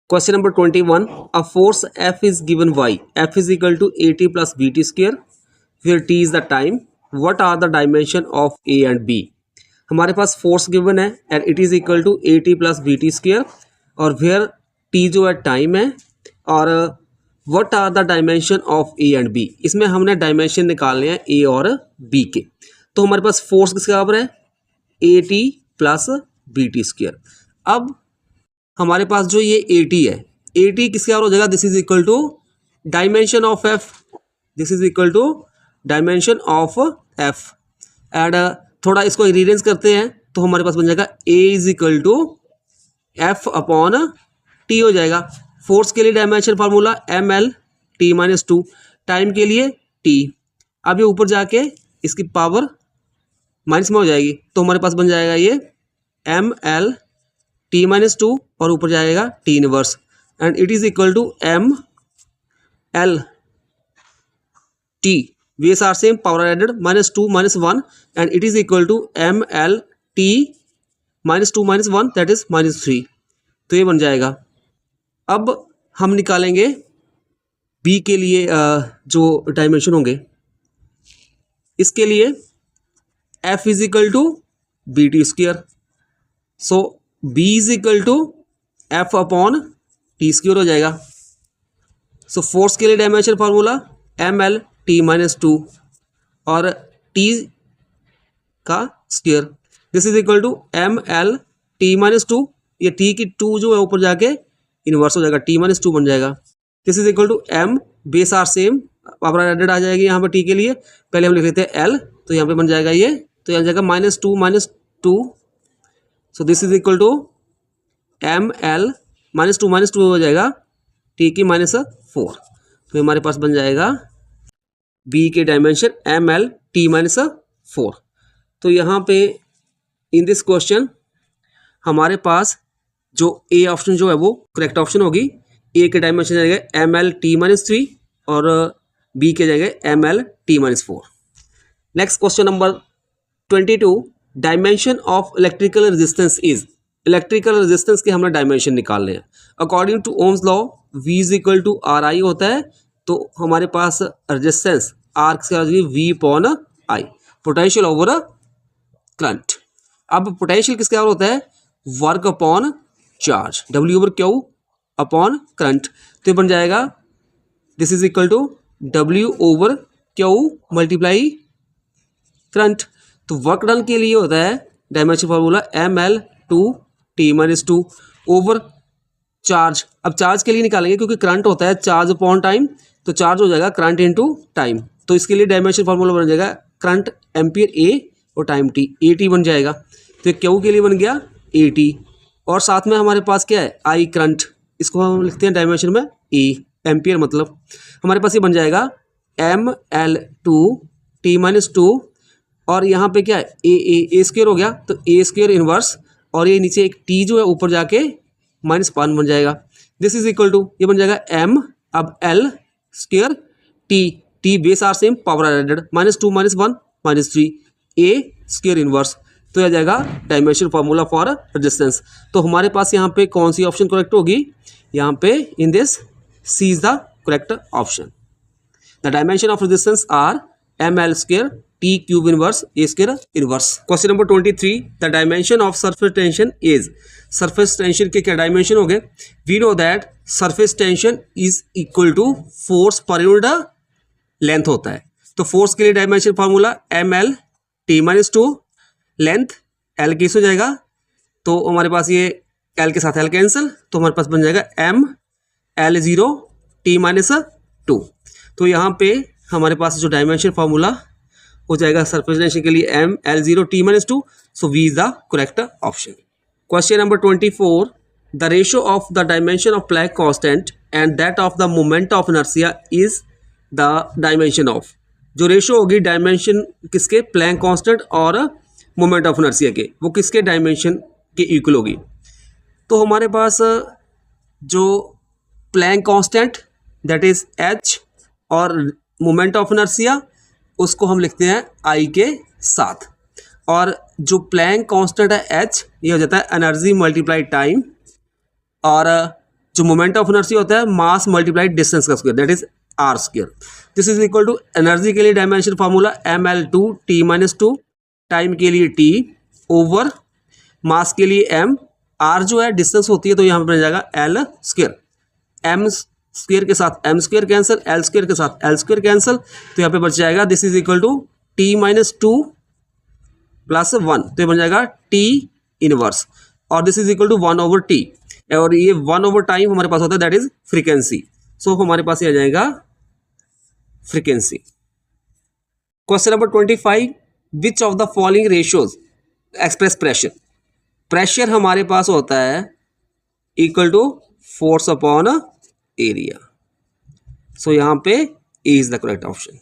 Question number 21, a force F is given y, F is equal to at plus bt square, where t is the time. What are the dimension of A and B? हमारे पास force given है and it is equal to at plus bt square और where t जो है time है और what are the dimension of A and B. इसमें हमने डायमेंशन निकालने हैं A और B के. तो हमारे पास फोर्स किसके बराबर है at प्लस bt स्क्वायर. अब हमारे पास जो ये AT है, AT किसके बराबर हो जाएगा, this is equal to dimension of F, this is equal to dimension of F. And थोड़ा इसको रीअरेंज करते हैं तो हमारे पास बन जाएगा A is equal to F upon T हो जाएगा. फोर्स के लिए dimension formula ml T minus 2, time के लिए T. अब ये ऊपर जाके इसकी पावर माइनस में हो जाएगी तो हमारे पास बन जाएगा ये ml T माइनस 2 और ऊपर जाएगा T inverse and it is equal to ml T, base are same, power added, minus 2 minus 1 and it is equal to ml T minus 2 minus 1 that is minus 3. तो ये बन जाएगा. अब हम निकालेंगे B के लिए जो डायमेंशन होंगे. इसके लिए F is equal to B T square, so B is equal to F upon T square हो जाएगा. सो फोर्स के लिए dimension formula ml T minus 2 और T का square, this is equal to ml T minus 2. ये T की 2 जो है ऊपर जाके इनवर्स हो जाएगा, T माइनस 2 बन जाएगा. This is equal to m, base are same, power added आ जाएगी यहाँ पर T के लिए. पहले हम लिख लेते हैं L, तो यहाँ पे बन जाएगा ये, तो यहाँ जाएगा minus 2 minus 2. So this is equal to ml minus 2 minus 2 हो जाएगा T की माइनस 4. तो हमारे पास बन जाएगा B के डायमेंशन ml T माइनस 4. तो यहाँ पे इन दिस क्वेश्चन हमारे पास जो A ऑप्शन जो है वो करेक्ट ऑप्शन होगी. A के डायमेंशन जाएगा ml T माइनस 3 और B के जाएगा ml T minus 4. Next question number 22, dimension of electrical resistance is. Electrical resistance के हमने डायमेंशन निकालने हैं. According to Ohm's law V is equal to R I होता है, तो हमारे पास रेजिस्टेंस R किसका V upon I, potential over current. अब पोटेंशियल किसके बराबर होता है, work upon charge, W over Q upon current. तो ये बन जाएगा this is equal to W over Q multiply current. तो वर्क डन के लिए होता है dimension formula ml two T minus 2 over charge. अब चार्ज के लिए निकालेंगे क्योंकि करंट होता है चार्ज अपॉन टाइम, तो चार्ज हो जाएगा करंट इनटू टाइम. तो इसके लिए डायमेंशन फार्मूला बन जाएगा करंट एम्पियर A और टाइम T, AT बन जाएगा. तो Q के लिए बन गया AT और साथ में हमारे पास क्या है I करंट, इसको हम लिखते हैं डायमेंशन में A, एम्पियर मतलब. हमारे पास ये बन जाएगा ml टू T माइनस 2 और यहाँ पे क्या है ए स्क्वायर हो गया, तो A स्क्वायर इनवर्स और ये नीचे एक T जो है ऊपर जाके माइनस 1 बन जाएगा. दिस इज इक्वल टू ये बन जाएगा m, अब L square T base are same, power added, minus 2 minus 1 minus 3, A square inverse. तो आ जाएगा डायमेंशन फार्मूला फॉर रेजिस्टेंस. तो हमारे पास यहाँ पे कौन सी ऑप्शन करेक्ट होगी, यहाँ पे in this C is the correct option. The dimension of resistance are ml square T cube inverse A square inverse. Question number 23, the dimension of surface tension is. Surface tension के क्या dimension हो गए, we know that surface tension is equal to force per unit length होता है. तो force के लिए dimension formula ml T minus 2, length L किस हो जाएगा, तो हमारे पास ये L के साथ L कैंसिल, तो हमारे पास बन जाएगा m L0 T माइनस 2. तो यहाँ पे हमारे पास जो डायमेंशन फार्मूला हो जाएगा सरफेस टेंशन के लिए m L0 T minus 2, so V is the correct option. Question number 24, the ratio of the dimension of Planck constant and that of the moment of inertia is the dimension of. जो ratio होगी dimension किसके, Planck constant और moment of inertia के, वो किसके dimension के equal होगी. तो हमारे पास जो Planck constant that is h और मोमेंट ऑफ इनर्शिया उसको हम लिखते हैं I के साथ, और जो प्लैंक कांस्टेंट है h ये हो जाता है एनर्जी मल्टीप्लाई टाइम, और जो मोमेंट ऑफ इनर्शिया होता है मास मल्टीप्लाइड डिस्टेंस का square, that is R square. This is equal to energy के लिए डायमेंशन फार्मूला ml2t-2, टाइम के लिए t ओवर मास के लिए m, r जो है डिस्टेंस होती है तो यहाँ पे बन जाएगा l स्क्वायर, m स्क्वायर के साथ m square cancel, l square के साथ l स्क्वायर कैंसिल, तो यहाँ पे बच जाएगा this is equal to t-2 plus 1, तो ये बन जाएगा t इनवर्स, और this is equal to 1/t, और ये 1/टाइम हमारे पास होता है दैट इज फ्रीक्वेंसी। सो हमारे पास ये आ जाएगा frequency. Question number 25, which of the following ratios express pressure. Pressure हमारे पास होता है equal to force upon area, so यहाँ पे A is the correct option.